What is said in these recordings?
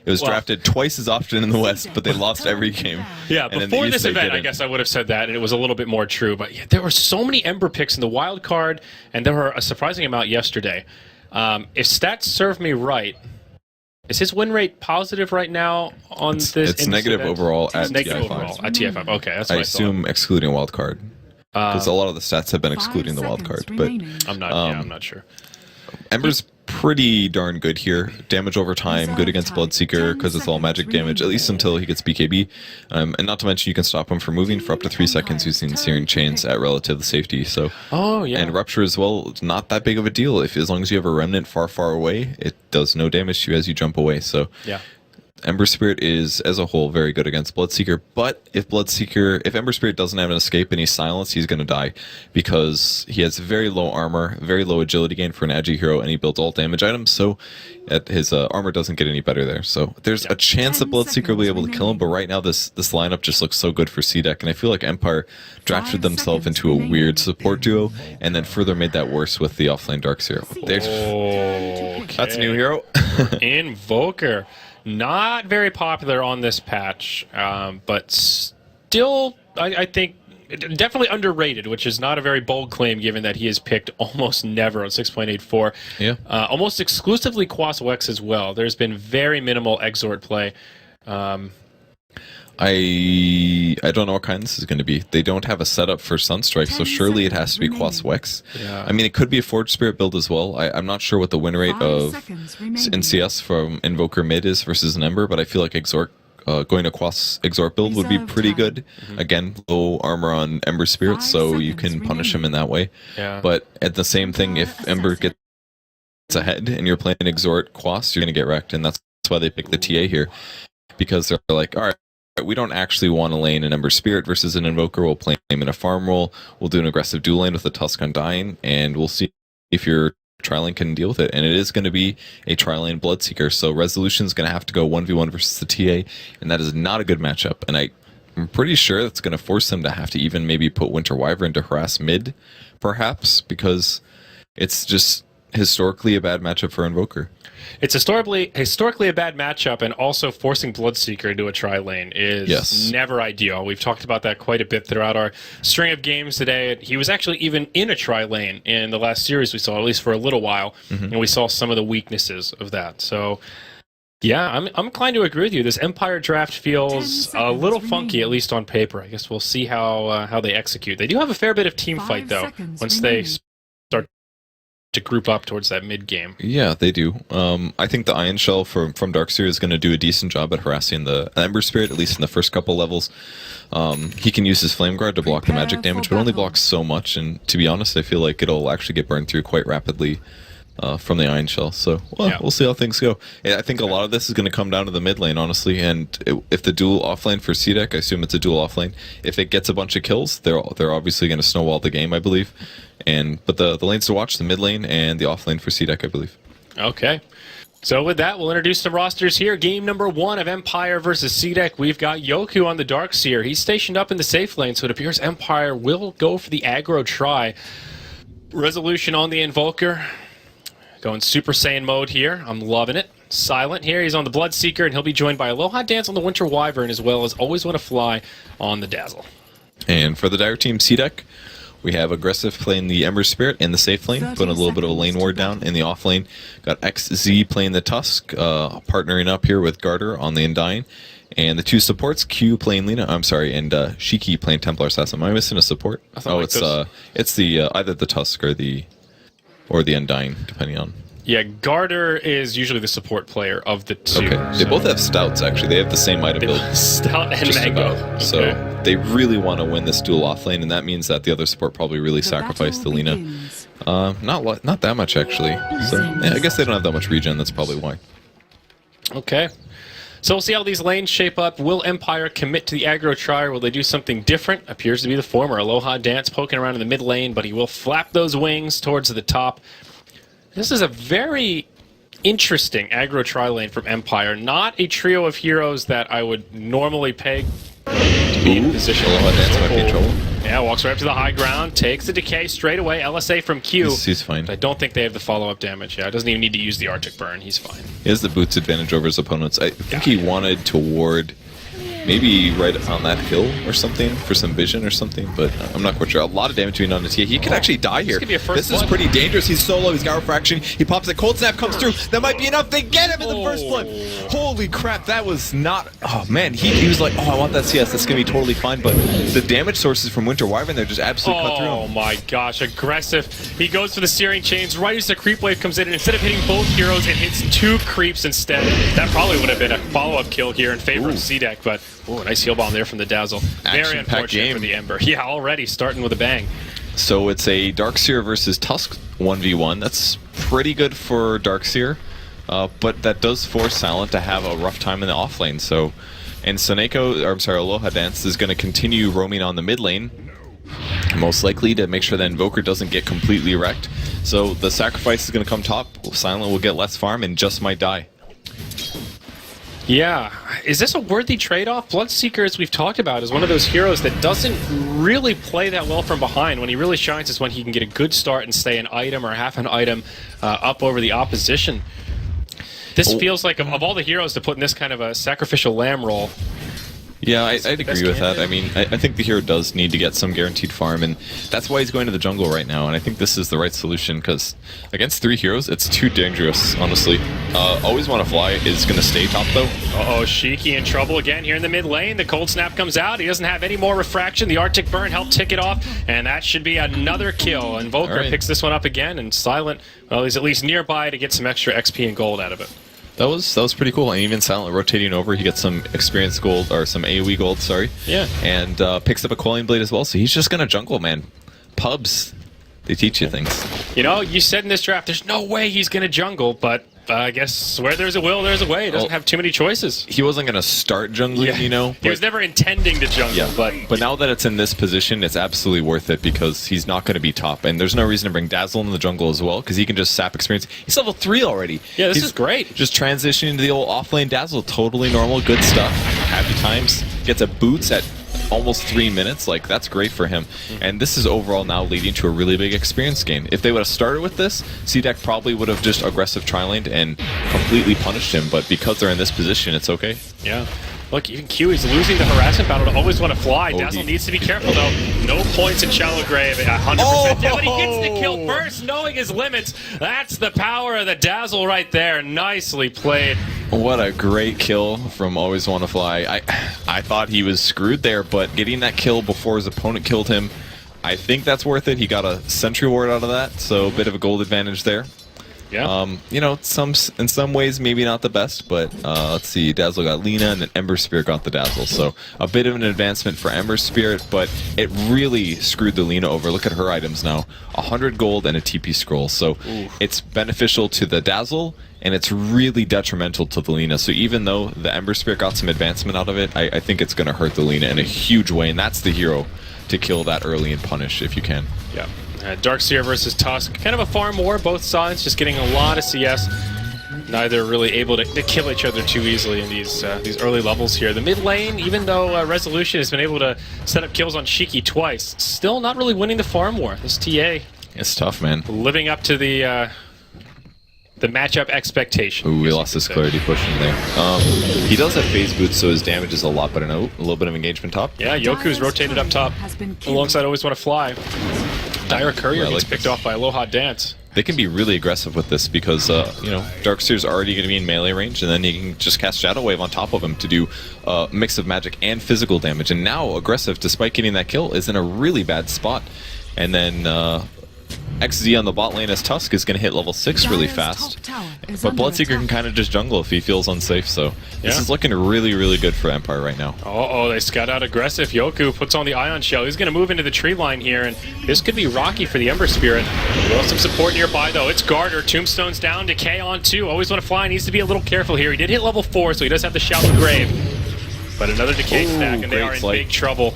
It was drafted twice as often in the West, but they lost every game. Yeah, before this event, I guess I would have said that, and it was a little bit more true. But yeah, there were so many Ember picks in the wild card, and there were a surprising amount yesterday. If stats serve me right, is his win rate positive right now on this? It's negative event? overall at negative TI5. overall at TI5. Okay, that's what I assume excluding wild card, because a lot of the stats have been excluding the wild card. But I'm not sure. Ember's pretty darn good here. Damage over time, good against Bloodseeker because it's all magic damage, at least until he gets BKB. And not to mention you can stop him from moving for up to 3 seconds using Searing Chains at relative safety. So, and Rupture as well, it's not that big of a deal. As long as you have a Remnant far, far away, it does no damage to you as you jump away. So yeah. Ember Spirit is, as a whole, very good against Bloodseeker, but if Ember Spirit doesn't have an escape and he's silenced, he's going to die, because he has very low armor, very low agility gain for an agi hero, and he builds all damage items, so his armor doesn't get any better there. So there's a chance that Bloodseeker will be able to kill him, but right now this lineup just looks so good for CDEC, and I feel like Empire drafted themselves into a weird support duo, and then further made that worse with the offlane Darkseer. That's a new hero. Invoker. Not very popular on this patch, but still, I think, definitely underrated, which is not a very bold claim given that he is picked almost never on 6.84. Yeah. Almost exclusively Quas Wex as well. There's been very minimal Exort play. I don't know what kind this is going to be. They don't have a setup for Sunstrike, so surely it has to be Quas Wex. Yeah. I mean, it could be a Forge Spirit build as well. I'm not sure what the win rate of NCS from Invoker mid is versus an Ember, but I feel like Exort, going to Quas Exort build would be pretty good. Again, low armor on Ember Spirit, so you can punish him in that way. Yeah. But at the same thing, if Ember gets ahead and you're playing Exort Quas, you're going to get wrecked, and that's why they pick the TA here, because they're like, all right, we don't actually want to lane an Ember Spirit versus an Invoker. We'll play him in a farm role. We'll do an aggressive dual lane with a Tusk Undying, and we'll see if your tri-lane can deal with it. And it is going to be a tri-lane Bloodseeker, so Resolution's going to have to go 1v1 versus the TA, and that is not a good matchup. And I'm pretty sure that's going to force them to have to even maybe put Winter Wyvern to harass mid, perhaps, because it's just historically a bad matchup for Invoker. It's historically a bad matchup, and also forcing Bloodseeker into a tri-lane is never ideal. We've talked about that quite a bit throughout our string of games today. He was actually even in a tri-lane in the last series we saw, at least for a little while, and we saw some of the weaknesses of that. So, yeah, I'm inclined to agree with you. This Empire draft feels a little funky, at least on paper. I guess we'll see how they execute. They do have a fair bit of team fight, though, once they start to group up towards that mid game. Yeah, they do. I think the Iron Shell from Darkseer is going to do a decent job at harassing the Ember Spirit, at least in the first couple levels. He can use his Flame Guard to block the magic damage, but only blocks so much, and to be honest, I feel like it'll actually get burned through quite rapidly from the Iron Shell. So, we'll see how things go. I think a lot of this is going to come down to the mid lane, honestly, and if the dual offlane for CDEC, I assume it's a dual offlane, if it gets a bunch of kills, they're obviously going to snowball the game, I believe. But the lanes to watch, the mid lane and the off lane for CDEC, I believe. Okay. So with that, we'll introduce some rosters here. Game number 1 of Empire versus CDEC. We've got Yoku on the Darkseer. He's stationed up in the safe lane, so it appears Empire will go for the aggro try. Resolution on the Invoker. Going Super Saiyan mode here. I'm loving it. Silent here. He's on the Bloodseeker, and he'll be joined by Aloha Dance on the Winter Wyvern, as well as Always Want to Fly on the Dazzle. And for the Dire Team CDEC, we have Aggressive playing the Ember Spirit in the safe lane, putting a little bit of a lane ward down in the off lane. Got XZ playing the Tusk, partnering up here with Garter on the Undying. And the two supports, Q playing Lina, and Shiki playing Templar Assassin. Am I missing a support? It's the either the Tusk or the Undying, depending on. Yeah, Garter is usually the support player of the two. Okay, they both have Stouts, actually. They have the same item build. Stout and Mango. Okay. So they really want to win this duel offlane, and that means that the other support probably really sacrificed the Lina. Not that much, actually. So yeah, I guess they don't have that much regen, that's probably why. Okay. So we'll see how these lanes shape up. Will Empire commit to the aggro try, or will they do something different? Appears to be the former. Aloha Dance poking around in the mid lane, but he will flap those wings towards the top. This is a very interesting aggro tri lane from Empire. Not a trio of heroes that I would normally peg to be in position. Dance might be in trouble. Yeah, walks right up to the high ground, takes the decay straight away. LSA from Q. He's fine. But I don't think they have the follow-up damage. Yeah, doesn't even need to use the Arctic Burn. He's fine. He has the boots advantage over his opponents. I think he wanted to ward maybe right on that hill or something for some vision or something, but I'm not quite sure. A lot of damage being on his TA. He could actually die here. This is pretty dangerous. He's solo. He's got refraction. He pops a cold snap, comes through. That might be enough. They get him in the first blood. Holy crap, that was not... Oh, man. He was like, oh, I want that CS. That's going to be totally fine, but the damage sources from Winter Wyvern there just absolutely cut through him. Oh, my gosh. Aggressive. He goes for the Searing Chains right as the creep wave comes in, and instead of hitting both heroes, it hits 2 creeps instead. That probably would have been a follow-up kill here in favor of CDEC, but... Ooh, nice heal bomb there from the Dazzle. Very unfortunate game for the Ember. Yeah, already starting with a bang. So it's a Darkseer versus Tusk 1v1. That's pretty good for Darkseer, but that does force Silent to have a rough time in the off lane. So, and Aloha Dance is going to continue roaming on the mid lane, most likely to make sure that Invoker doesn't get completely wrecked. So the sacrifice is going to come top. Silent will get less farm and just might die. Yeah. Is this a worthy trade-off? Bloodseeker, as we've talked about, is one of those heroes that doesn't really play that well from behind. When he really shines is when he can get a good start and stay an item or half an item up over the opposition. This feels like, of all the heroes to put in this kind of a sacrificial lamb role... Yeah, I'd agree with that. I mean, I think the hero does need to get some guaranteed farm, and that's why he's going to the jungle right now, and I think this is the right solution, because against 3 heroes, it's too dangerous, honestly. Always Want to Fly is going to stay top, though. Uh-oh, Shiki in trouble again here in the mid lane. The Cold Snap comes out. He doesn't have any more refraction. The Arctic Burn helped tick it off, and that should be another kill. And Volker picks this one up again, and Silent, well, he's at least nearby to get some extra XP and gold out of it. That was pretty cool, and even Silent rotating over, he gets some experience gold, or some AoE gold, sorry. Yeah. And picks up a Quelling Blade as well, so he's just gonna jungle, man. Pubs, they teach you things. You know, you said in this draft, there's no way he's gonna jungle, but I guess where there's a will, there's a way. He doesn't have too many choices. He wasn't gonna start jungling, you know? He was never intending to jungle, but now that it's in this position, it's absolutely worth it because he's not gonna be top, and there's no reason to bring Dazzle in the jungle as well, because he can just sap experience. He's level 3 already. Yeah, this is great. Just transitioning to the old offlane Dazzle, totally normal, good stuff. Happy times. Gets a boots at almost 3 minutes, like that's great for him. And this is overall now leading to a really big experience gain. If they would have started with this, CDEC probably would have just aggressive tri-laned and completely punished him, but because they're in this position, it's okay. Yeah. Look, even Q, he's losing the harassment battle to Always Want to Fly. Dazzle needs to be careful, though. No points in Shallow Grave. 100% down, but he gets the kill first, knowing his limits. That's the power of the Dazzle right there. Nicely played. What a great kill from Always Want to Fly. I thought he was screwed there, but getting that kill before his opponent killed him, I think that's worth it. He got a Sentry Ward out of that, so a bit of a gold advantage there. Yeah. You know, in some ways maybe not the best, but let's see, Dazzle got Lina and then Ember Spirit got the Dazzle, so a bit of an advancement for Ember Spirit, but it really screwed the Lina over. Look at her items now, 100 gold and a TP scroll, so it's beneficial to the Dazzle and it's really detrimental to the Lina. So even though the Ember Spirit got some advancement out of it, I think it's going to hurt the Lina in a huge way, and that's the hero to kill that early and punish if you can. Yeah. Darkseer versus Tusk, kind of a farm war, both sides just getting a lot of CS. Neither really able to kill each other too easily in these early levels here. The mid lane, even though Resolution has been able to set up kills on Shiki twice, still not really winning the farm war. This TA, it's tough, man. Living up to the matchup expectation. Ooh, we lost his clarity pushing there. He does have phase boots, so his damage is a lot better now. A little bit of engagement top. Yeah, Yoku's rotated up top alongside Always Want to Fly. Dire Courier gets picked off by Aloha Dance. They can be really aggressive with this because, you know, Darkseer's already going to be in melee range, and then you can just cast Shadow Wave on top of him to do a mix of magic and physical damage. And now, aggressive, despite getting that kill, is in a really bad spot. And then XZ on the bot lane as Tusk is going to hit level 6 really fast. But Bloodseeker can kind of just jungle if he feels unsafe, so this is looking really, really good for Empire right now. Uh-oh, they scout out aggressive. Yoku puts on the Ion Shell. He's going to move into the tree line here, and this could be rocky for the Ember Spirit. We'll have some support nearby, though. It's Garter. Tombstone's down. Decay on 2. Always Want to Fly. Needs to be a little careful here. He did hit level 4, so he does have the Shallow Grave. But another Decay stack, and they are in big trouble.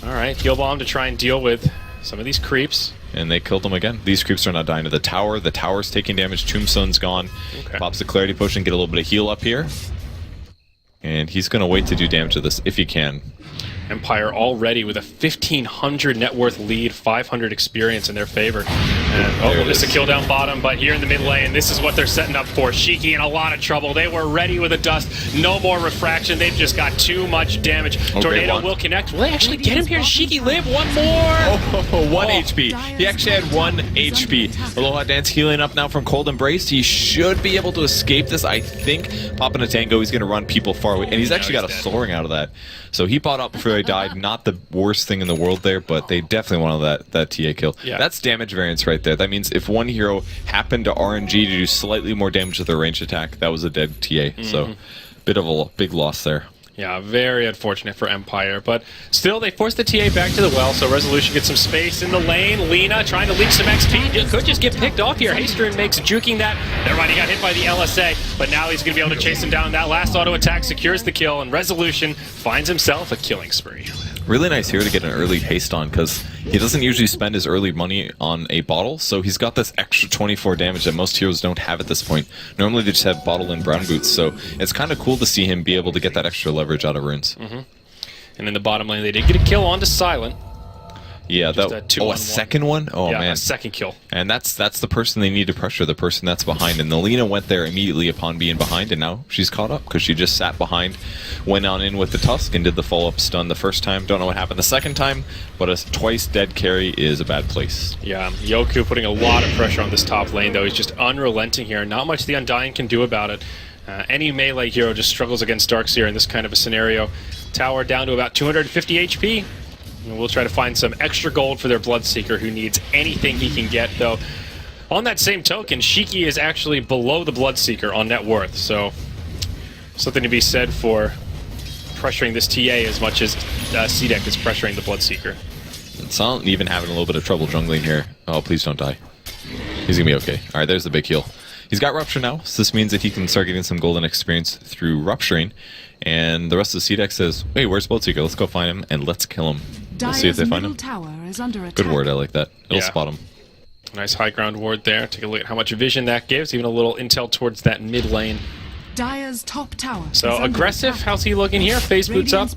All right, Heal Bomb to try and deal with some of these creeps. And they killed him again. These creeps are not dying to the tower. The tower's taking damage. Tombstone's gone. Pops the Clarity Potion, get a little bit of heal up here. And he's going to wait to do damage to this if he can. Empire already with a 1,500 net worth lead, 500 experience in their favor. And, this is a kill down bottom, but here in the mid lane, this is what they're setting up for. Shiki in a lot of trouble. They were ready with a dust. No more refraction. They've just got too much damage. Tornado will connect. Will they actually get him here? Shiki live one more. 1 HP. He actually had 1 HP. Aloha Dance healing up now from Cold Embrace. He should be able to escape this, I think. Popping a tango, he's going to run people far away. And he's actually got a soul ring out of that. So he bought up before he died. Not the worst thing in the world there, but they definitely wanted that TA kill. Yeah. That's damage variance right there. That means if one hero happened to RNG to do slightly more damage with their ranged attack, that was a dead TA. So bit of a big loss there. Yeah, very unfortunate for Empire, but still they forced the TA back to the well, so Resolution gets some space in the lane. Lina trying to leak some XP, could just get picked off here. Hasterin makes juking that. Never mind, he got hit by the LSA, but now he's going to be able to chase him down. That last auto attack secures the kill, and Resolution finds himself a killing spree. Really nice here to get an early haste on, because he doesn't usually spend his early money on a bottle, so he's got this extra 24 damage that most heroes don't have at this point. Normally they just have bottle and brown boots, so it's kind of cool to see him be able to get that extra leverage out of runes. And in the bottom lane, they did get a kill onto Silent. Yeah, a second one? Oh, yeah, man. A second kill. And that's the person they need to pressure, the person that's behind. And Nalina went there immediately upon being behind, and now she's caught up because she just sat behind, went on in with the Tusk, and did the follow-up stun the first time. Don't know what happened the second time, but a twice dead carry is a bad place. Yeah, Yoku putting a lot of pressure on this top lane, though. He's just unrelenting here. Not much the Undying can do about it. Any melee hero just struggles against Darkseer in this kind of a scenario. Tower down to about 250 HP. And we'll try to find some extra gold for their Bloodseeker, who needs anything he can get, though. On that same token, Shiki is actually below the Bloodseeker on net worth, so something to be said for pressuring this TA as much as CDEC is pressuring the Bloodseeker. And Silent even having a little bit of trouble jungling here. Oh, please don't die. He's gonna be okay. Alright, there's the big heal. He's got Rupture now, so this means that he can start getting some golden experience through Rupturing. And the rest of the CDEC says, hey, where's Bloodseeker? Let's go find him and let's kill him. We'll see if they find him. Good word, I like that. It'll spot him. Nice high ground ward there. Take a look at how much vision that gives. Even a little intel towards that mid lane. Dire's top tower. So aggressive. How's he looking here? Phase boots up.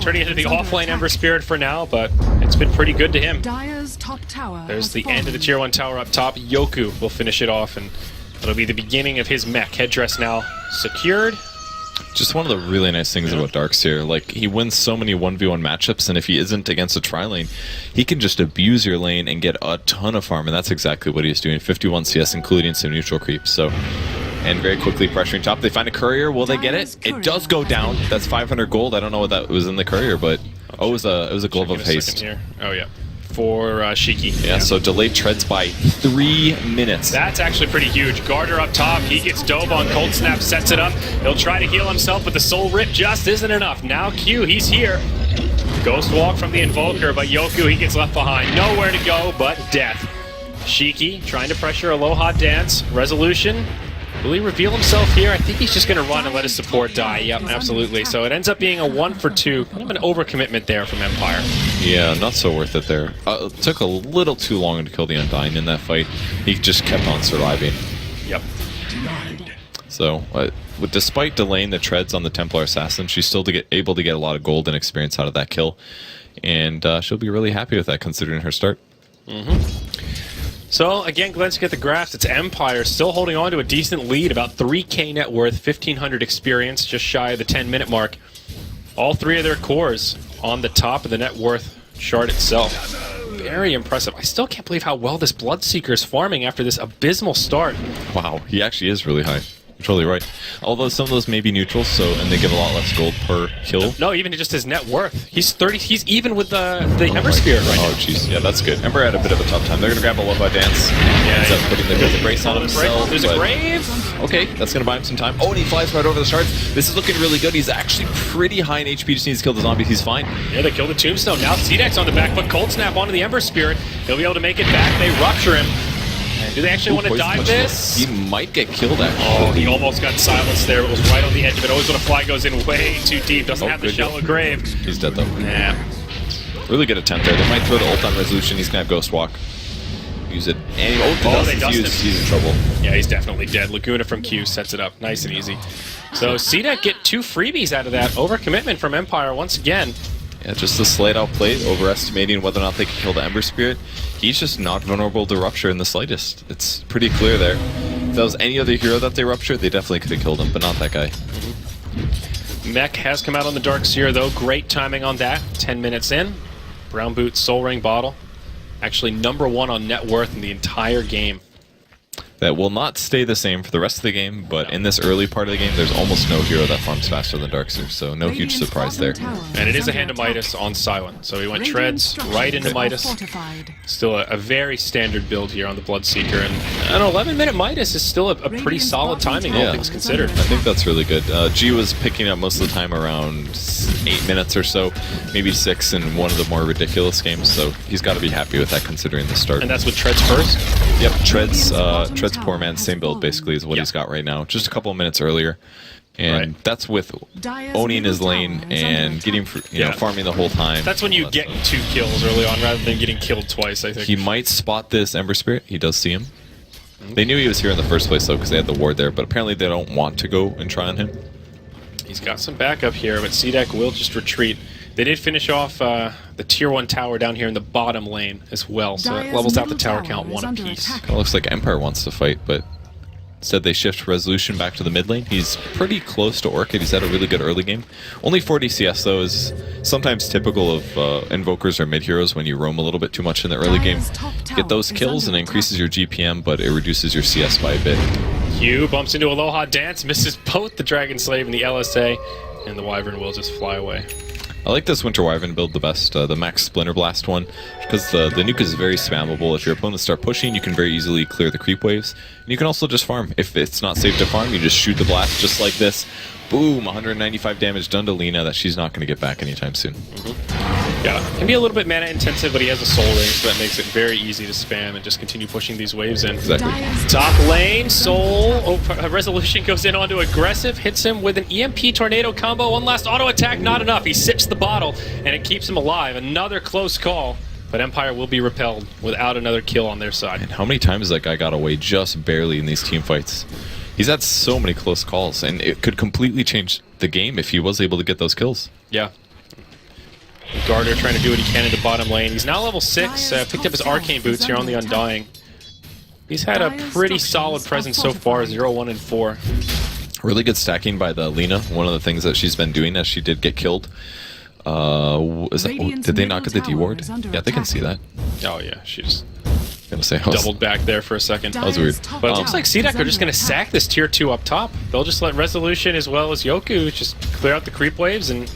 Turning into the off-lane Ember Spirit for now, but it's been pretty good to him. Dire's top tower. There's the end of the tier 1 tower up top. Yoku will finish it off, and it'll be the beginning of his mech. Headdress now secured. Just one of the really nice things about Darkseer, like, he wins so many 1v1 matchups, and if he isn't against a tri-lane, he can just abuse your lane and get a ton of farm, and that's exactly what he's doing. 51 CS, including some neutral creep, so... And very quickly pressuring top. They find a courier. Will they get it? It does go down. That's 500 gold. I don't know what that was in the courier, but... Oh, it was a glove of haste. Here. Oh, yeah. For Shiki. Yeah, so delayed treads by 3 minutes. That's actually pretty huge. Garter up top. He gets dove on Cold Snap, sets it up. He'll try to heal himself, but the Soul Rip just isn't enough. Now Q, he's here. Ghost Walk from the Invoker, but Yoku, he gets left behind. Nowhere to go but death. Shiki trying to pressure Aloha Dance. Resolution. Will he reveal himself here? I think he's just going to run and let his support die. Yep, absolutely. So it ends up being a 1-for-2. Kind of an overcommitment there from Empire. Yeah, not so worth it there. It took a little too long to kill the Undying in that fight. He just kept on surviving. Yep. So, despite delaying the treads on the Templar Assassin, she's still able to get a lot of gold and experience out of that kill. And she'll be really happy with that, considering her start. So, again, glancing at the graphs, it's Empire still holding on to a decent lead, about 3k net worth, 1,500 experience, just shy of the 10-minute mark. All three of their cores on the top of the net worth chart itself. Very impressive. I still can't believe how well this Bloodseeker is farming after this abysmal start. Wow, he actually is really high. You're totally right. Although some of those may be neutrals, and they give a lot less gold per kill. No, even just his net worth. He's 30. He's even with the Ember Spirit right now. Oh, jeez. Yeah, that's good. Ember had a bit of a tough time. They're going to grab a Aloha Dance. Yeah, ends up putting the brace on himself. There's a grave. Okay, that's going to buy him some time. Oh, and he flies right over the shards. This is looking really good. He's actually pretty high in HP. Just needs to kill the zombies. He's fine. Yeah, they killed the Tombstone. Now CDEC's on the back foot. Cold Snap onto the Ember Spirit. He'll be able to make it back. They rupture him. Do they actually want to dive this? He might get killed, actually. Oh, he almost got silenced there. It was right on the edge of it. Always when a fly goes in way too deep. Doesn't have the shallow grave. He's dead, though. Yeah. Really good attempt there. They might throw the ult on Resolution. He's going to have Ghost Walk. Use it. And they dust him. He's in trouble. Yeah, he's definitely dead. Laguna from Q sets it up. Nice and easy. So CDEC get 2 freebies out of that. Overcommitment from Empire once again. Yeah, just a slight outplay, overestimating whether or not they can kill the Ember Spirit. He's just not vulnerable to Rupture in the slightest. It's pretty clear there. If that was any other hero that they ruptured, they definitely could have killed him, but not that guy. Mech has come out on the Darkseer though. Great timing on that. 10 minutes in. Brown Boot Soul Ring bottle. Actually #1 on net worth in the entire game. That will not stay the same for the rest of the game, but in this early part of the game, there's almost no hero that farms faster than Darkseer, so no huge surprise there. And it is a hand of Midas on silent, so he went treads right into Midas. Still a very standard build here on the Bloodseeker, and an 11-minute Midas is still a pretty solid timing, all things considered. I think that's really good. G was picking up most of the time around 8 minutes or so, maybe 6 in one of the more ridiculous games, so he's got to be happy with that considering the start. And that's with treads first? Yep, treads poor man, same build basically is what he's got right now. Just a couple of minutes earlier, and that's with owning his lane and getting, farming the whole time. That's when you get 2 kills early on rather than getting killed twice, I think. He might spot this Ember Spirit. He does see him. They knew he was here in the first place though because they had the ward there, but apparently they don't want to go and try on him. He's got some backup here, but CDEC will just retreat. They did finish off the tier 1 tower down here in the bottom lane as well, so that levels out the tower count 1 apiece. Kind of looks like Empire wants to fight, but instead they shift Resolution back to the mid lane. He's pretty close to Orchid. He's had a really good early game. Only 40 CS though is sometimes typical of Invokers or mid heroes when you roam a little bit too much in the early game. Get those kills and it increases your GPM, but it reduces your CS by a bit. Q bumps into Aloha Dance, misses both the Dragon Slave and the LSA, and the Wyvern will just fly away. I like this Winter Wyvern build the best, the Max Splinter Blast one, because the nuke is very spammable. If your opponents start pushing, you can very easily clear the creep waves. And you can also just farm. If it's not safe to farm, you just shoot the blast just like this. Boom, 195 damage done to Lina that she's not going to get back anytime soon. Yeah, can be a little bit mana intensive, but he has a Soul Ring, so that makes it very easy to spam and just continue pushing these waves in. Exactly. Top lane, Soul, Resolution goes in onto aggressive, hits him with an EMP Tornado combo, one last auto attack, not enough. He sips the bottle, and it keeps him alive. Another close call, but Empire will be repelled without another kill on their side. And how many times that guy got away just barely in these team fights? He's had so many close calls, and it could completely change the game if he was able to get those kills. Yeah. Gardner trying to do what he can in the bottom lane. He's now level 6, picked up his Arcane Boots here on the Undying. He's had a pretty solid presence so far, 0, 1, and 4. Really good stacking by the Lina. One of the things that she's been doing as she did get killed. Did they not get the D-ward? Yeah, they can see that. Oh yeah, she just gonna say doubled back there for a second. That was weird. But it looks like CDEC are just going to sack this tier 2 up top. They'll just let Resolution as well as Yoku just clear out the creep waves and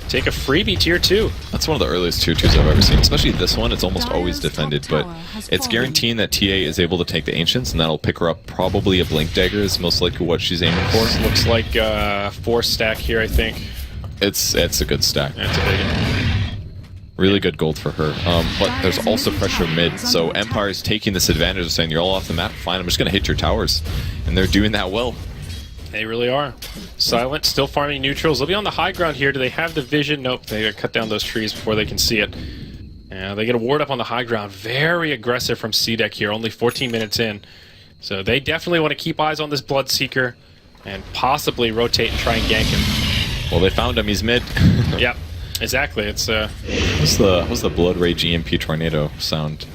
take a freebie tier 2. That's one of the earliest tier 2s I've ever seen. Especially this one, it's almost always defended, but it's guaranteeing that TA is able to take the Ancients, and that'll pick her up. Probably a Blink Dagger is most likely what she's aiming for. Looks like 4 stack here, I think. It's a good stack. That's a big one. Really good gold for her. But there's also pressure mid, so Empire's taking this advantage of saying, you're all off the map, fine, I'm just going to hit your towers. And they're doing that well. They really are. Silent, still farming neutrals. They'll be on the high ground here. Do they have the vision? Nope, they gotta cut down those trees before they can see it. Yeah, they get a ward up on the high ground. Very aggressive from CDEC here, only 14 minutes in. So they definitely want to keep eyes on this Bloodseeker and possibly rotate and try and gank him. Well, they found him, he's mid. Yep, exactly. It's what's the Blood Rage EMP Tornado sound?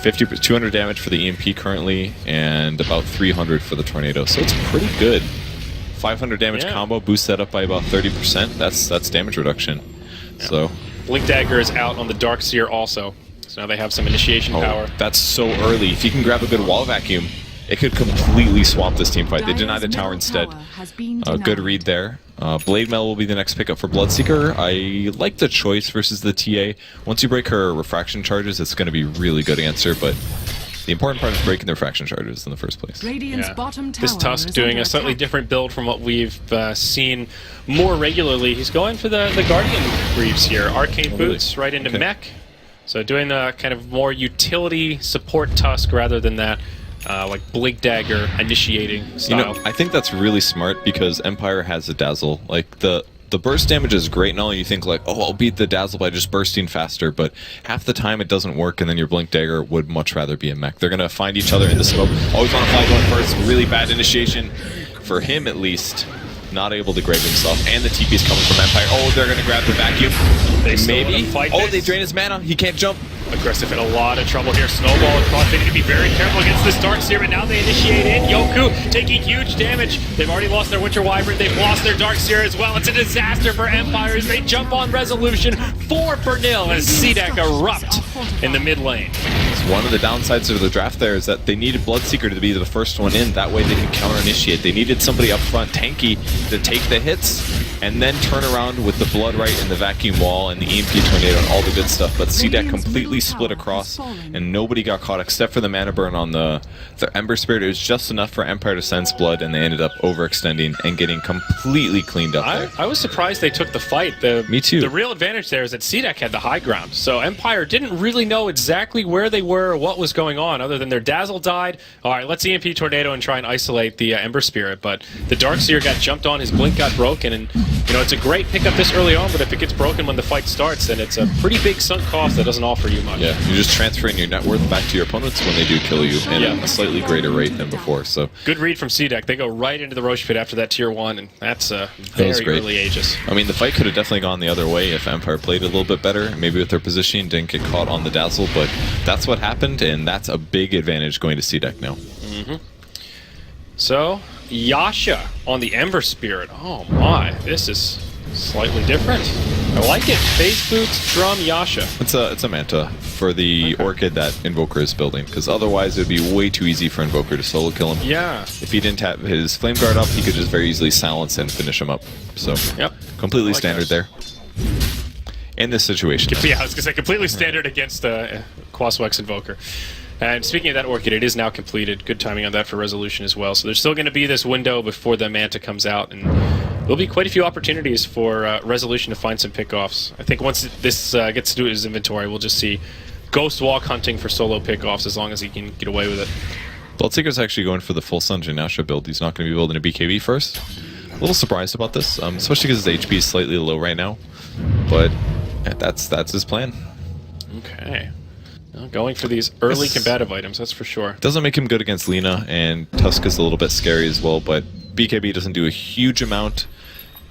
200 damage for the EMP currently, and about 300 for the Tornado, so it's pretty good. 500 damage combo, boost that up by about 30%. That's damage reduction. Yeah. So Blink Dagger is out on the Darkseer also, so now they have some initiation power. That's so early. If you can grab a good wall vacuum, it could completely swamp this team fight. They denied the tower instead. Good read there. Blade Mail will be the next pickup for Bloodseeker. I like the choice versus the TA. Once you break her refraction charges, it's going to be really good answer, but the important part is breaking the refraction charges in the first place. This Tusk doing a slightly different build from what we've seen more regularly. He's going for the Guardian Greaves here. Arcane Boots right into mech. So doing the kind of more utility support Tusk rather than that like Blink Dagger initiating style. I think that's really smart because Empire has a Dazzle. Like the burst damage is great and all. You think like, oh, I'll beat the Dazzle by just bursting faster, but half the time it doesn't work, and then your Blink Dagger would much rather be a mech. They're gonna find each other in the smoke. Always want to fly going first. Really bad initiation for him at least, not able to grab himself, and the TP is coming from Empire. Oh, they're gonna grab the vacuum. Maybe. Oh, they drain his mana. He can't jump. Aggressive in a lot of trouble here. Snowball across. They need to be very careful against this Darkseer, but now they initiate in. Yoku taking huge damage. They've already lost their Winter Wyvern. They've lost their Darkseer as well. It's a disaster for Empire as they jump on Resolution 4-0 as CDEC erupt in the mid lane. One of the downsides of the draft there is that they needed Bloodseeker to be the first one in. That way they can counter-initiate. They needed somebody up front, tanky, to take the hits and then turn around with the Blood Right and the Vacuum Wall and the EMP Tornado and all the good stuff. But CDEC completely split across and nobody got caught except for the Mana Burn on the Ember Spirit. It was just enough for Empire to sense blood, and they ended up overextending and getting completely cleaned up there. I was surprised they took the fight. Me too. The real advantage there is that CDEC had the high ground. So Empire didn't really know exactly where they were, what was going on, other than their Dazzle died. All right, let's EMP Tornado and try and isolate the Ember Spirit. But the Darkseer got jumped on, his Blink got broken, and you know, it's a great pickup this early on, but if it gets broken when the fight starts, then it's a pretty big sunk cost that doesn't offer you much. Yeah, you're just transferring your net worth back to your opponents when they do kill you, and at a slightly greater rate than before. So good read from CDEC. They go right into the Roche Pit after that tier 1, and that's very early Aegis. I mean, the fight could have definitely gone the other way if Empire played a little bit better, maybe with their positioning, didn't get caught on the Dazzle, but that's what happened, and that's a big advantage going to CDEC now. So, Yasha on the Ember Spirit. Oh my, this is slightly different. I like it. Phase Boots, Drum, Yasha. It's a Manta for the Orchid that Invoker is building, because otherwise it would be way too easy for Invoker to solo kill him. Yeah. If he didn't have his Flame Guard up, he could just very easily silence and finish him up. So, completely standard there. In this situation. Yeah, I was going to say completely standard against Quaswex Invoker. And speaking of that Orchid, it is now completed. Good timing on that for Resolution as well. So there's still going to be this window before the Manta comes out, and there'll be quite a few opportunities for Resolution to find some pickoffs. I think once this gets to do his inventory, we'll just see Ghost Walk hunting for solo pickoffs as long as he can get away with it. Bloodseeker's actually going for the full Sunjin Yasha build. He's not going to be building a BKB first. A little surprised about this, especially because his HP is slightly low right now. But that's his plan. Okay. Well, going for these early combative items, that's for sure. Doesn't make him good against Lina, and Tusk is a little bit scary as well, but BKB doesn't do a huge amount.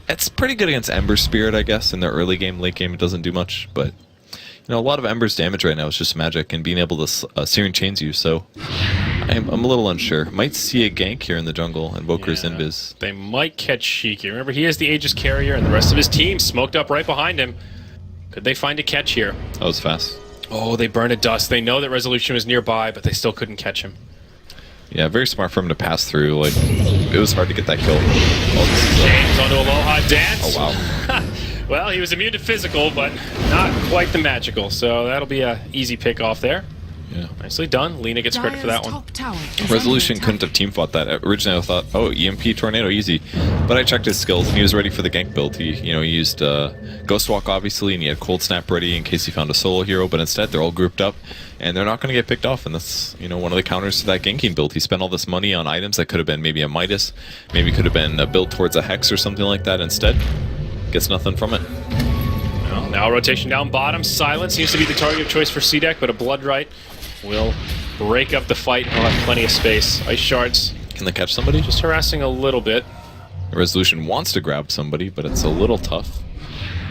It's pretty good against Ember Spirit, I guess, in the early game. Late game, it doesn't do much, but you know, a lot of Ember's damage right now is just magic and being able to Searing Chains you, so I'm a little unsure. Might see a gank here in the jungle, Invoker's Invis. They might catch Shiki. Remember, he is the Aegis carrier, and the rest of his team smoked up right behind him. Could they find a catch here? That was fast. Oh, they burn a dust. They know that Resolution was nearby, but they still couldn't catch him. Yeah, very smart for him to pass through. Like, it was hard to get that kill. James onto Aloha Dance. Oh, wow. Well, he was immune to physical, but not quite the magical, so that'll be an easy pick off there. Yeah. Nicely done. Lina gets credit for that one. Resolution couldn't have team fought that. Originally I thought, oh, EMP Tornado, easy. But I checked his skills and he was ready for the gank build. He used Ghost Walk obviously, and he had Cold Snap ready in case he found a solo hero, but instead they're all grouped up and they're not going to get picked off, and that's one of the counters to that ganking build. He spent all this money on items that could have been maybe a Midas, maybe could have been a build towards a Hex or something like that. Instead, gets nothing from it. Well, now rotation down bottom. Silence seems to be the target of choice for CDEC, but a Blood Right will break up the fight and will have plenty of space. Ice Shards. Can they catch somebody? Just harassing a little bit. Resolution wants to grab somebody, but it's a little tough.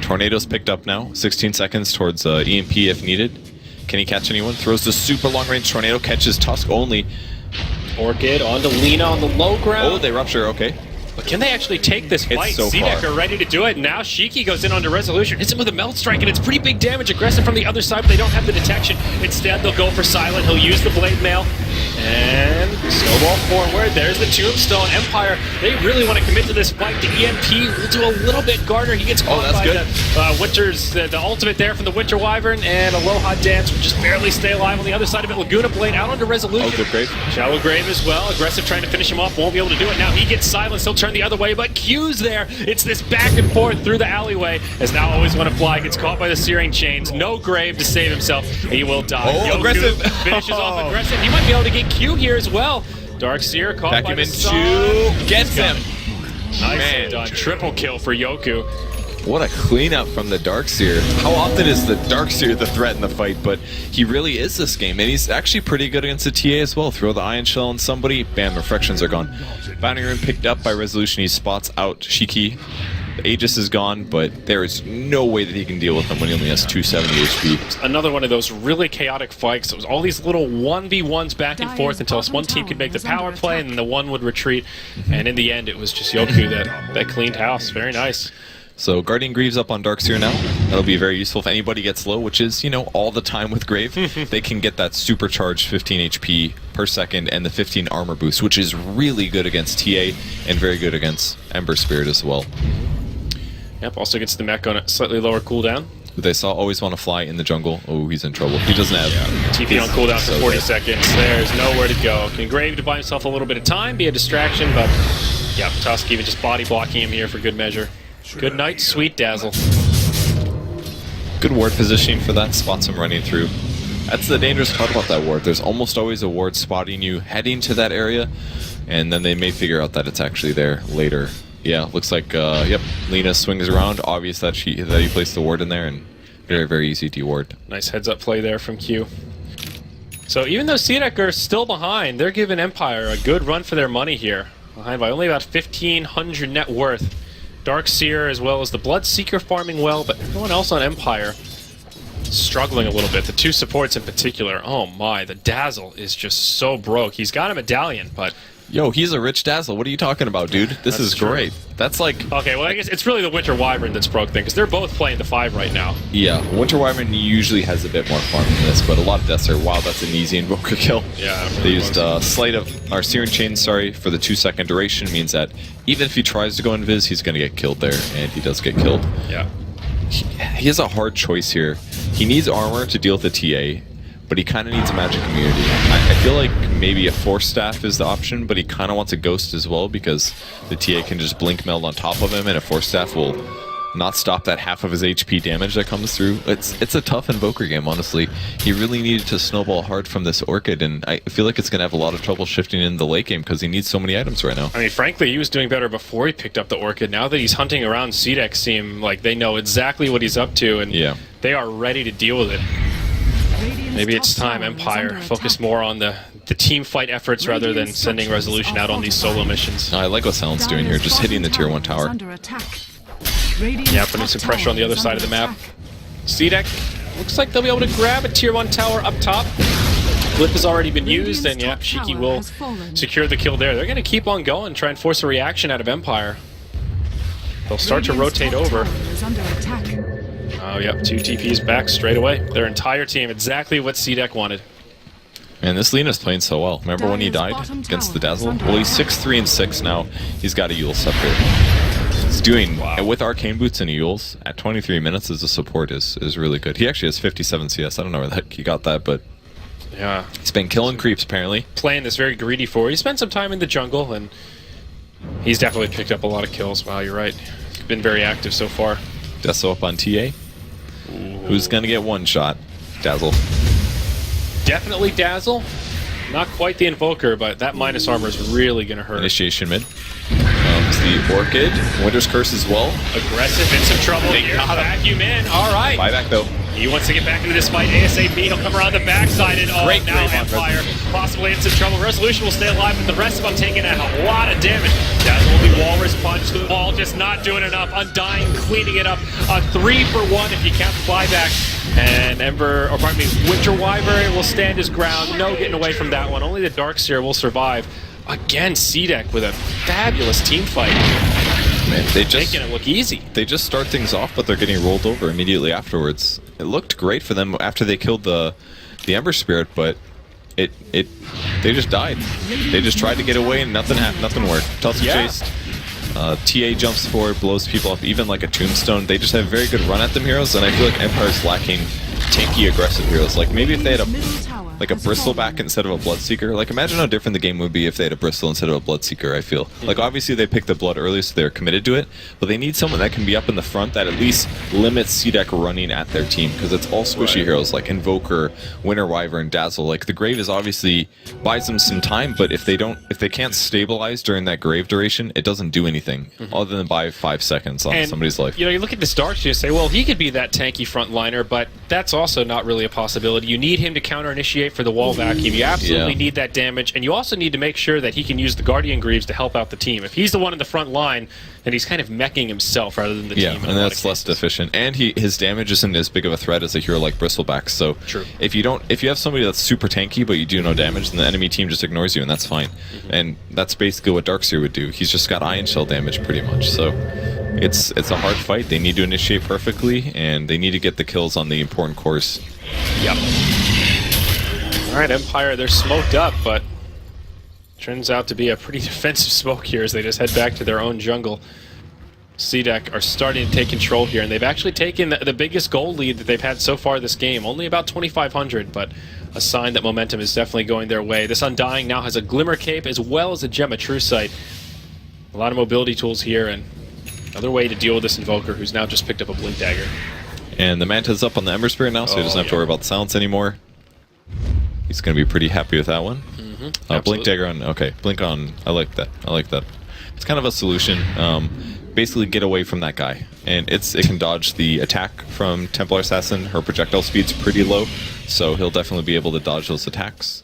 Tornado's picked up now. 16 seconds towards EMP if needed. Can he catch anyone? Throws the super long range tornado, catches Tusk only. Orchid onto Lina on the low ground. Oh, they rupture, okay. But can they actually take this fight? So CDEC are ready to do it. Now Shiki goes in onto Resolution, hits him with a Melt Strike, and it's pretty big damage. Aggressive from the other side, but they don't have the detection. Instead, they'll go for Silent. He'll use the Blade Mail. And snowball forward. There's the Tombstone. Empire, they really want to commit to this fight. The EMP will do a little bit. Gardner, he gets caught by the Winter's, the ultimate there from the Winter Wyvern, and Aloha Dance will just barely stay alive on the other side of it. Laguna Blade out onto Resolution. Oh, good grave. Shallow Grave as well. Aggressive trying to finish him off. Won't be able to do it now. He gets silenced. He'll turn the other way, but Q's there. It's this back and forth through the alleyway as now Always Want to Fly gets caught by the Searing Chains. No grave to save himself. He will die. Oh, aggressive. Finishes off aggressive. He might be able to get Q here as well. Darkseer caught back by him the in sun. Gets him. Nicely done. Triple kill for Yoku. What a cleanup from the Darkseer. How often is the Darkseer the threat in the fight? But he really is this game, and he's actually pretty good against the TA as well. Throw the Ion Shell on somebody, bam, reflections are gone. Bounty Rune picked up by Resolution. He spots out Shiki. The Aegis is gone, but there is no way that he can deal with him when he only has 270 HP. Another one of those really chaotic fights. It was all these little 1v1s back and forth until one team could make the power play and then the one would retreat. And in the end, it was just Yoku that cleaned house. Very nice. So Guardian Greaves up on Darkseer now. That'll be very useful if anybody gets low, which is, you know, all the time with Grave. They can get that supercharged 15 HP per second and the 15 armor boost, which is really good against TA and very good against Ember Spirit as well. Yep, also gets the mech on a slightly lower cooldown. They saw always want to fly in the jungle. Oh, he's in trouble. He doesn't have... TP on cooldown for 40 seconds. There's nowhere to go. Can Grave to buy himself a little bit of time, be a distraction, but yeah, Tusk even just body blocking him here for good measure. Good night, sweet Dazzle. Good ward positioning for that. Spots him running through. That's the dangerous part about that ward. There's almost always a ward spotting you heading to that area, and then they may figure out that it's actually there later. Yeah, looks like, yep, Lina swings around. Obvious that he placed the ward in there, and very, very easy to-ward. Nice heads-up play there from Q. So even though CDEC are still behind, they're giving Empire a good run for their money here. Behind by only about 1,500 net worth. Darkseer as well as the Bloodseeker farming well, but everyone else on Empire struggling a little bit. The two supports in particular, oh my, the Dazzle is just so broke. He's got a medallion, but... Yo, he's a rich Dazzle. What are you talking about, dude? This is great. That's like... Okay, well, I guess it's really the Winter Wyvern that's broke thing, because they're both playing the 5 right now. Yeah, Winter Wyvern usually has a bit more farm than this, but a lot of deaths are, wow, that's an easy Invoker kill. Yeah. They used Sleight of... Our Searing Chain, sorry, for the 2-second duration, means that even if he tries to go invis, he's going to get killed there, and he does get killed. Yeah. He has a hard choice here. He needs armor to deal with the TA, but he kind of needs a magic immunity. I feel like maybe a Force Staff is the option, but he kind of wants a Ghost as well because the TA can just blink meld on top of him, and a Force Staff will not stop that half of his HP damage that comes through. It's a tough Invoker game, honestly. He really needed to snowball hard from this Orchid, and I feel like it's going to have a lot of trouble shifting in the late game because he needs so many items right now. I mean, frankly, he was doing better before he picked up the Orchid. Now that he's hunting around, CDEC seem like they know exactly what he's up to, and they are ready to deal with it. Maybe it's time Empire focus more on the team fight efforts rather than sending Resolution out on these solo missions. I like what Silent's doing here, just hitting the tier 1 tower. Yeah, putting some pressure on the other side of the map. CDEC looks like they'll be able to grab a tier 1 tower up top. Blip has already been used, and yeah, Shiki will secure the kill there. They're going to keep on going, try and force a reaction out of Empire. They'll start to rotate over. Oh, yep, 2 TPs back straight away. Their entire team, exactly what CDEC wanted. Man, this Lina's playing so well. Remember when he died against the Dazzle? Well, he's 6-3 and 6 now. He's got a Eul Scepter. He's doing, with Arcane Boots and Euls, at 23 minutes as a support is really good. He actually has 57 CS. I don't know where the heck he got that, but yeah, he's been killing creeps, apparently. Playing this very greedy forward. He spent some time in the jungle, and he's definitely picked up a lot of kills. Wow, you're right. He's been very active so far. Deso up on TA. Ooh. Who's going to get one shot? Dazzle. Definitely Dazzle. Not quite the Invoker, but that minus armor is really going to hurt. Initiation mid. Comes the Orchid. Winter's Curse as well. Aggressive, in some trouble here. Vacuum in. All right. Buyback, though. He wants to get back into this fight ASAP. He'll come around the backside, and great now Empire possibly in some trouble. Resolution will stay alive, but the rest of them taking a lot of damage. Dazzle will be Walrus Punch to the wall, just not doing enough. Undying, cleaning it up. A 3-for-1 if you count the buyback. And Winter Wyvern will stand his ground. No getting away from that one. Only the Darkseer will survive. Again, CDEC with a fabulous team fight. Man, they just making it look easy. They just start things off, but they're getting rolled over immediately afterwards. It looked great for them after they killed the Ember Spirit, but they just died. They just tried to get away and nothing worked. Tulsa chased. TA jumps forward, blows people up, even like a Tombstone. They just have very good run at them heroes, and I feel like Empire's lacking tanky aggressive heroes. Like maybe if they had a like a bristleback instead of a bloodseeker. Like imagine how different the game would be if they had a bristle instead of a bloodseeker. I feel like obviously they picked the blood early, so they're committed to it, but they need someone that can be up in the front that at least limits CDEC running at their team, because it's all squishy heroes like Invoker, Winter Wyvern, Dazzle. Like the Grave is obviously buys them some time, but if they can't stabilize during that Grave duration, it doesn't do anything other than buy 5 seconds on somebody's life. You know, you look at this Dark, you say, well, he could be that tanky frontliner, but that's also not really a possibility. You need him to counter initiate for the wall vacuum. You absolutely need that damage, and you also need to make sure that he can use the Guardian Greaves to help out the team. If he's the one in the front line, then he's kind of meching himself rather than the team. Yeah, and that's less efficient. And his damage isn't as big of a threat as a hero like Bristleback. So if you have somebody that's super tanky but you do no damage, then the enemy team just ignores you, and that's fine. And that's basically what Darkseer would do. He's just got Ion Shell damage pretty much. So it's a hard fight. They need to initiate perfectly, and they need to get the kills on the important cores. Yep. Alright, Empire, they're smoked up, but turns out to be a pretty defensive smoke here as they just head back to their own jungle. CDEC are starting to take control here, and they've actually taken the biggest goal lead that they've had so far this game. Only about 2,500, but a sign that momentum is definitely going their way. This Undying now has a Glimmer Cape as well as a Gem of True Sight. A lot of mobility tools here, and another way to deal with this Invoker, who's now just picked up a Blink Dagger. And the Manta's up on the Ember Spirit now, so he doesn't have to worry about the silence anymore. He's going to be pretty happy with that one. Blink Dagger on, okay, Blink on, I like that, I like that. It's kind of a solution. Basically get away from that guy, and it can dodge the attack from Templar Assassin. Her projectile speed's pretty low, so he'll definitely be able to dodge those attacks.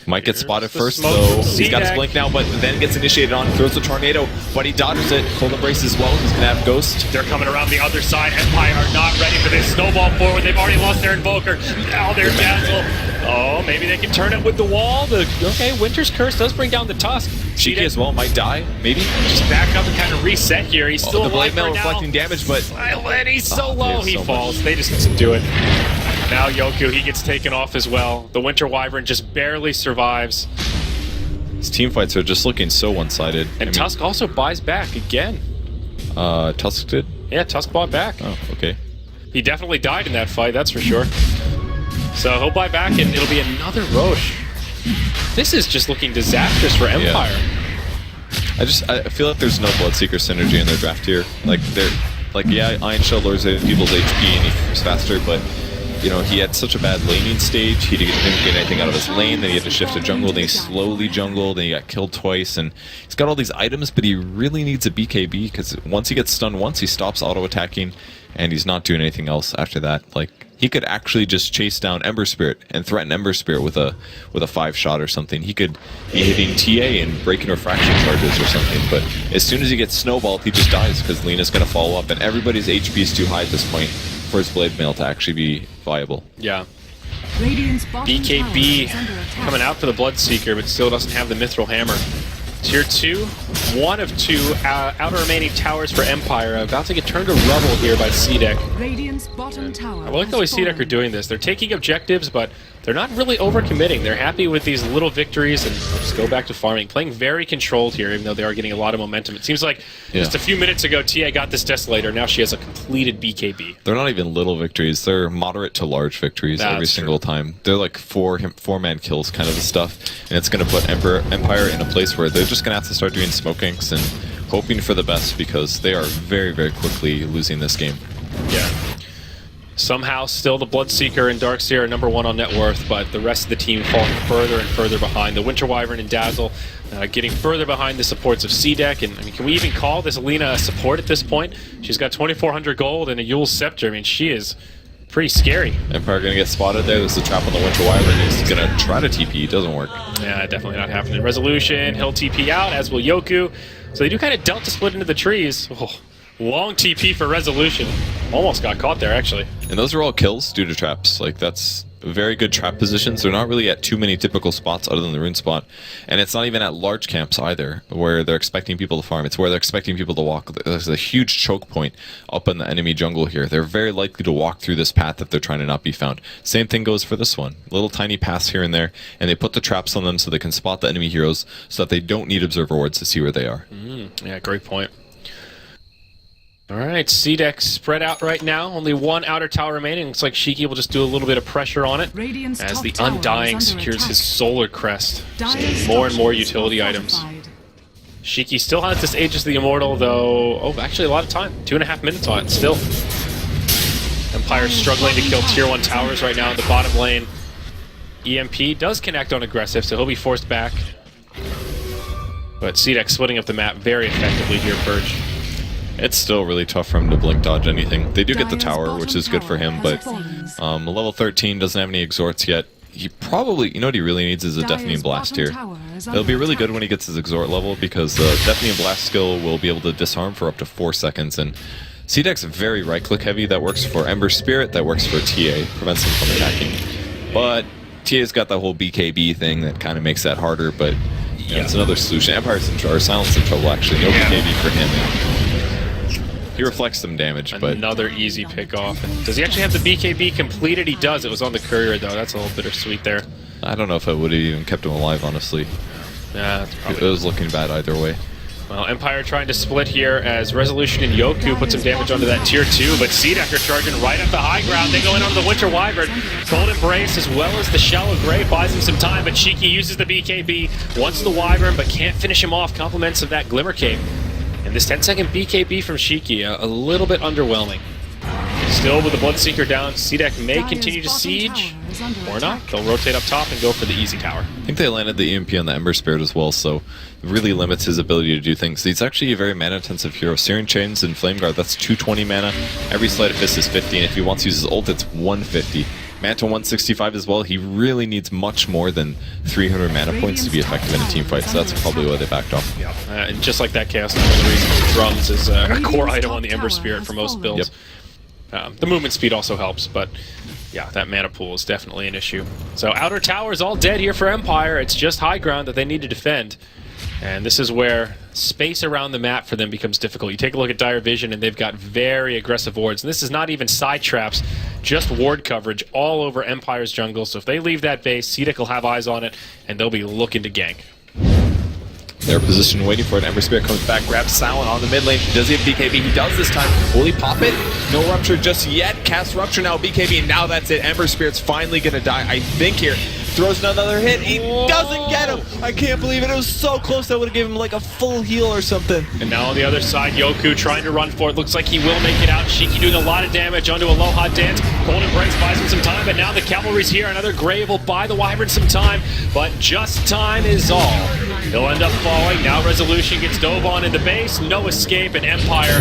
Might get spotted first, though. He's got his blink now, but then gets initiated on, throws the tornado, but he dodges it. Cold Embrace as well. He's gonna have Ghost. They're coming around the other side. Empire are not ready for this. Snowball forward. They've already lost their Invoker. Now they're Dazzle. Oh, maybe they can turn it with the wall. Okay, Winter's Curse does bring down the Tusk. Cheeky as well, might die, maybe. Just back up and kind of reset here. He's still alive the for Blade Mail now. reflecting damage, but and he's so low, he falls. They just do it. Now Yoku, he gets taken off as well. The Winter Wyvern just barely survives. These team fights are just looking so one-sided. And Tusk also buys back again. Tusk did? Yeah, Tusk bought back. Oh, okay. He definitely died in that fight, that's for sure. So he'll buy back, and it'll be another Roche. This is just looking disastrous for Empire. Yeah. I feel like there's no Bloodseeker synergy in their draft here. Yeah, Ion Shell lowers people's HP and he's faster, but you know, he had such a bad laning stage, he didn't get anything out of his lane, then he had to shift to jungle, then he slowly jungled, then he got killed twice, and he's got all these items, but he really needs a BKB, because once he gets stunned once, he stops auto-attacking, and he's not doing anything else after that. Like, he could actually just chase down Ember Spirit and threaten Ember Spirit with a 5-shot or something. He could be hitting TA and breaking refraction charges or something, but as soon as he gets snowballed, he just dies, because Lena's going to follow up, and everybody's HP is too high at this point for his Blade Mail to actually be viable. Yeah. BKB coming out for the Bloodseeker, but still doesn't have the Mithril Hammer. Tier 2, 1 of 2 outer remaining towers for Empire. About to get turned to rubble here by CDEC. I like the way CDEC are doing this. They're taking objectives, but they're not really overcommitting. They're happy with these little victories and just go back to farming. Playing very controlled here, even though they are getting a lot of momentum. It seems like just a few minutes ago, TA got this Desolator. Now she has a completed BKB. They're not even little victories. They're moderate to large victories every single time. They're like four-man kills kind of the stuff, and it's going to put Empire in a place where they're just going to have to start doing smoke inks and hoping for the best, because they are very, very quickly losing this game. Yeah. Somehow, still the Bloodseeker and Darkseer are #1 on net worth, but the rest of the team falling further and further behind. The Winter Wyvern and Dazzle getting further behind the supports of CDEC. And I mean, can we even call this Lena a support at this point? She's got 2,400 gold and a Yule Scepter. I mean, she is pretty scary. Empire going to get spotted there. There's a trap on the Winter Wyvern. He's going to try to TP. It doesn't work. Yeah, definitely not happening. Resolution, he'll TP out, as will Yoku. So they do kind of delta split into the trees. Oh, long TP for Resolution. Almost got caught there, actually. And those are all kills due to traps. Like, that's very good trap positions. They're not really at too many typical spots other than the rune spot. And it's not even at large camps either, where they're expecting people to farm. It's where they're expecting people to walk. There's a huge choke point up in the enemy jungle here. They're very likely to walk through this path if they're trying to not be found. Same thing goes for this one. Little tiny paths here and there, and they put the traps on them so they can spot the enemy heroes so that they don't need observer wards to see where they are. Yeah, great point. All right, CDEC spread out right now. Only one outer tower remaining. Looks like Shiki will just do a little bit of pressure on it Radiant's as top the tower Undying is under secures attack. his solar crest. Dire's More and structures more are utility items. fortified. Shiki still has this Aegis of the Immortal, though. Oh, actually, a lot of time. 2.5 minutes on it still. Empire's struggling to kill tier 1 towers right now in the bottom lane. EMP does connect on aggressive, so he'll be forced back. But CDEC splitting up the map very effectively here, Purge. It's still really tough for him to blink dodge anything. They do get the tower, which is good for him, but level 13 doesn't have any exhorts yet. He probably, you know what he really needs is a Deafening Blast here. It'll be really good when he gets his exhort level, because the Deafening Blast skill will be able to disarm for up to 4 seconds, and CDEC's very right-click heavy. That works for Ember Spirit, that works for TA, prevents him from attacking. But TA's got that whole BKB thing that kind of makes that harder, but yeah, it's another solution. Empire's in trouble, or Silence in trouble, actually. No BKB for him. He reflects some damage, but... Another easy pick off. And does he actually have the BKB completed? He does. It was on the courier, though. That's a little bittersweet there. I don't know if I would have even kept him alive, honestly. Yeah, it was looking bad either way. Well, Empire trying to split here as Resolution and Yoku put some damage onto that tier 2, but CDEC are charging right up the high ground. They go in on the Winter Wyvern. Cold Embrace as well as the Shallow Grave buys him some time, but Shiki uses the BKB, wants the Wyvern, but can't finish him off. Compliments of that Glimmer Cape. And this 10-second BKB from Shiki, a little bit underwhelming. Still with the Bloodseeker down, CDEC may continue to siege, or not. They'll rotate up top and go for the easy tower. I think they landed the EMP on the Ember Spirit as well, so it really limits his ability to do things. He's actually a very mana-intensive hero. Searing Chains and Flame Guard, that's 220 mana. Every Sleight of Fist is 50, and if he wants to use his ult, it's 150. Mantle 165 as well. He really needs much more than 300 mana points to be effective in a team fight, so that's probably why they backed off. Yeah. And just like that Chaos, one of the reasons Drums is a core item on the Ember Spirit for most builds. Yep. The movement speed also helps, but yeah, that mana pool is definitely an issue. So outer tower is all dead here for Empire. It's just high ground that they need to defend. And this is where space around the map for them becomes difficult. You take a look at Dire Vision, and they've got very aggressive wards. And this is not even side traps, just ward coverage all over Empire's jungle. So if they leave that base, CDEC will have eyes on it, and they'll be looking to gank. They're positioned waiting for it. Ember Spirit comes back, grabs Silent on the mid lane. Does he have BKB? He does this time. Will he pop it? No Rupture just yet. Cast Rupture now, BKB, and now that's it. Ember Spirit's finally going to die, I think, here. Throws another hit. He doesn't get him. I can't believe it. It was so close. That would have given him like a full heal or something. And now on the other side, Yoku trying to run for it. Looks like he will make it out. Shiki doing a lot of damage onto Aloha Dance. Cold Embrace buys him some time, but now the Cavalry's here. Another Grave will buy the Wyvern some time, but just time is all. He'll end up falling. Now Resolution gets dove on in the base. No escape, and Empire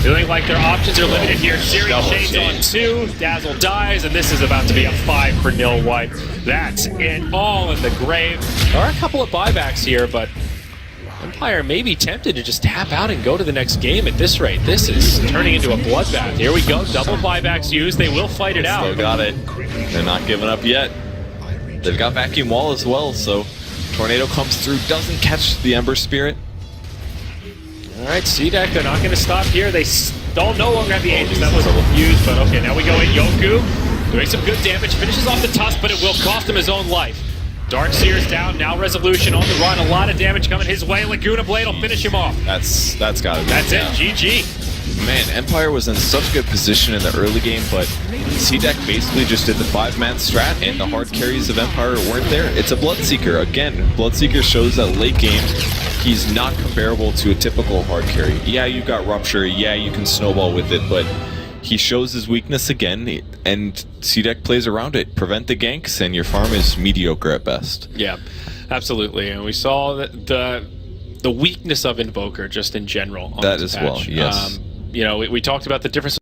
feeling like their options are limited here. Searing Chains on 2. Dazzle dies, and this is about to be a 5-0 wipe. That's it, all in the grave. There are a couple of buybacks here, but Empire may be tempted to just tap out and go to the next game at this rate. This is turning into a bloodbath. Here we go, double buybacks used. They will fight it out. Still got it. They're not giving up yet. They've got Vacuum Wall as well, so Tornado comes through, doesn't catch the Ember Spirit. All right, CDEC, they're not going to stop here. They don't no longer have the Aegis. That was used, but okay, now we go in. Yoku doing some good damage, finishes off the tusk, but it will cost him his own life. Darkseer's down, now Resolution on the run. A lot of damage coming his way. Laguna Blade will finish him off. That's gotta be. That's it, GG. Man, Empire was in such a good position in the early game, but CDEC basically just did the 5-man strat, and the hard carries of Empire weren't there. It's a Bloodseeker. Again, Bloodseeker shows that late game, he's not comparable to a typical hard carry. Yeah, you've got Rupture, yeah, you can snowball with it, but he shows his weakness again, and CDEC plays around it. Prevent the ganks, and your farm is mediocre at best. Yeah, absolutely. And we saw that the weakness of Invoker just in general on that this as patch. well, yes. You know, we talked about the difference